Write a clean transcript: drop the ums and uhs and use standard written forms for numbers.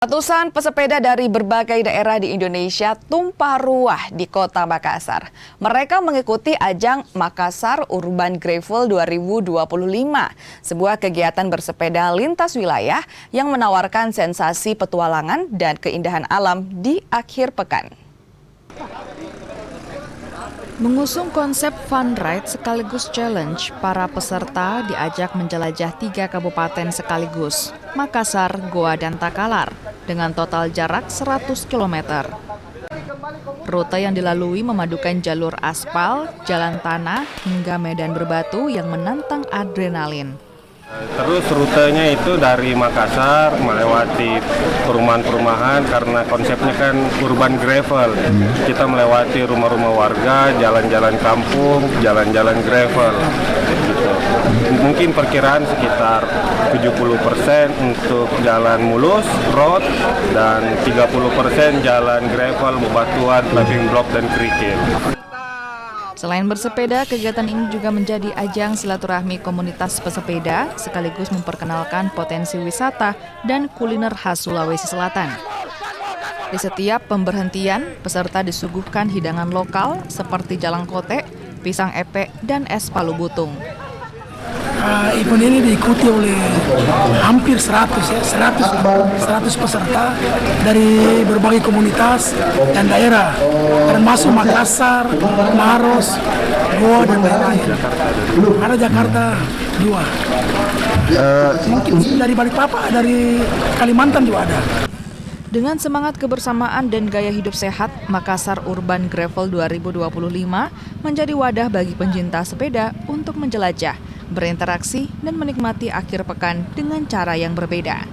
Ratusan pesepeda dari berbagai daerah di Indonesia tumpah ruah di kota Makassar. Mereka mengikuti ajang Makassar Urban Gravel 2025, sebuah kegiatan bersepeda lintas wilayah yang menawarkan sensasi petualangan dan keindahan alam di akhir pekan. Mengusung konsep fun ride sekaligus challenge, para peserta diajak menjelajah 3 kabupaten sekaligus, Makassar, Goa, dan Takalar, dengan total jarak 100 km. Rute yang dilalui memadukan jalur aspal, jalan tanah, hingga medan berbatu yang menantang adrenalin. Terus rutenya itu dari Makassar melewati perumahan-perumahan karena konsepnya kan urban gravel. Kita melewati rumah-rumah warga, jalan-jalan kampung, jalan-jalan gravel. Gitu. Mungkin perkiraan sekitar 70% untuk jalan mulus, road, dan 30% jalan gravel, bebatuan, paving block, dan kerikil. Selain bersepeda, kegiatan ini juga menjadi ajang silaturahmi komunitas pesepeda sekaligus memperkenalkan potensi wisata dan kuliner khas Sulawesi Selatan. Di setiap pemberhentian, peserta disuguhkan hidangan lokal seperti jalang kote, pisang epek, dan es palu butung. Event ini diikuti oleh hampir 100 peserta dari berbagai komunitas dan daerah, termasuk Makassar, Maros, Goa, dan lain-lain. Ada Jakarta 2. Mungkin dari Balikpapan, dari Kalimantan juga ada. Dengan semangat kebersamaan dan gaya hidup sehat, Makassar Urban Gravel 2025 menjadi wadah bagi pencinta sepeda untuk menjelajah, berinteraksi, dan menikmati akhir pekan dengan cara yang berbeda.